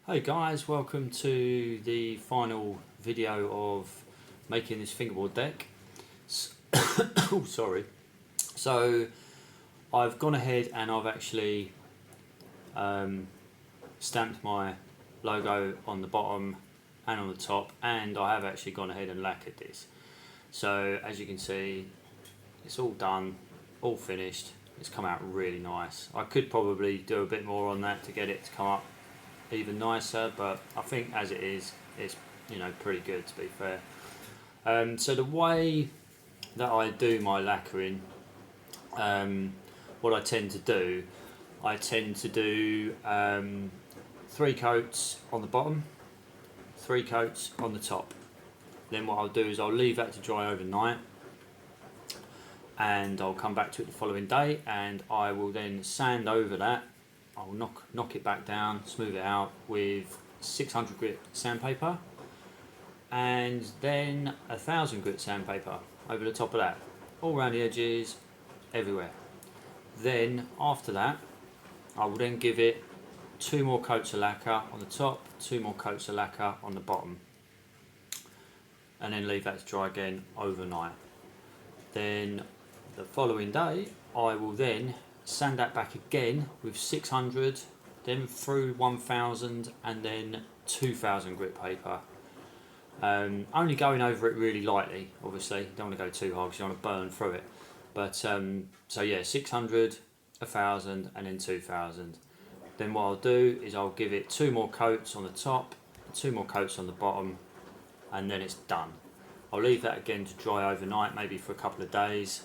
Hey guys, welcome to the final video of making this fingerboard deck. Oh, sorry. So I've gone ahead and I've actually stamped my logo on the bottom and on the top, and I have actually gone ahead and lacquered this. So as you can see, it's all done, all finished. It's come out really nice. I could probably do a bit more on that to get it to come up even nicer, but I think as it is, it's pretty good, to be fair. So the way that I do my lacquering, what I tend to do 3 coats on the bottom, 3 coats on the top. Then what I'll do is I'll leave that to dry overnight, and I'll come back to it the following day, and I will then sand over that. I'll knock it back down, smooth it out with 600 grit sandpaper, and then 1000 grit sandpaper over the top of that, all around the edges, everywhere. Then after that, I will then give it 2 more coats of lacquer on the top, 2 more coats of lacquer on the bottom, and then leave that to dry again overnight. Then the following day, I will then sand that back again with 600, then through 1000, and then 2000 grit paper. Only going over it really lightly, obviously. You don't want to go too hard because you want to burn through it. But so yeah, 600, 1000, and then 2000. Then what I'll do is I'll give it 2 more coats on the top, 2 more coats on the bottom, and then it's done. I'll leave that again to dry overnight, maybe for a couple of days,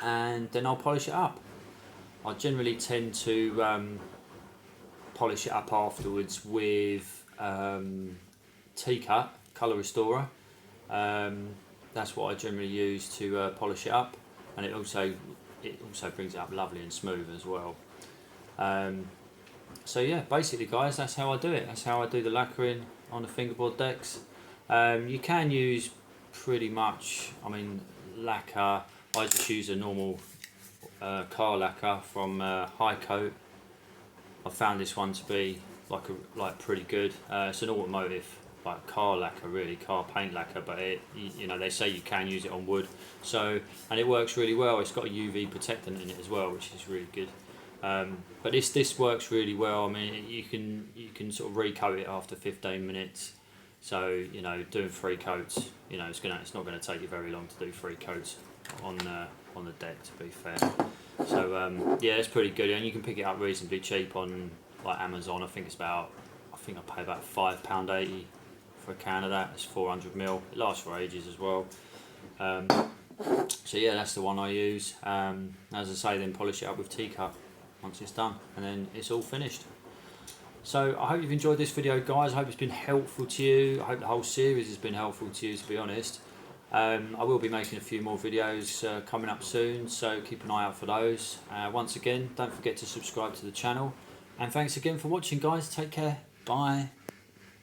and then I'll polish it up. I generally tend to polish it up afterwards with T-Cut Colour Restorer. That's what I generally use to polish it up, and it also brings it up lovely and smooth as well. So yeah, basically guys, that's how I do it. That's how I do the lacquering on the fingerboard decks. You can use pretty much, lacquer. I just use a normal car lacquer from High Coat. I found this one to be like pretty good. It's an automotive, like car lacquer, really, car paint lacquer, but they say you can use it on wood. So, and it works really well. It's got a UV protectant in it as well, which is really good. But this works really well. You can sort of recoat it after 15 minutes. So doing 3 coats, it's not going to take you very long to do 3 coats on the deck, to be fair. So yeah, it's pretty good, and you can pick it up reasonably cheap on like Amazon. I think I pay about £5.80 for a can of that. It's 400ml. It lasts for ages as well. So yeah, that's the one I use. As I say, then polish it up with T-Cut once it's done, and then it's all finished. So I hope you've enjoyed this video, guys. I hope it's been helpful to you. I hope the whole series has been helpful to you, to be honest. I will be making a few more videos coming up soon, so keep an eye out for those. Once again, don't forget to subscribe to the channel, and thanks again for watching, guys. Take care. Bye.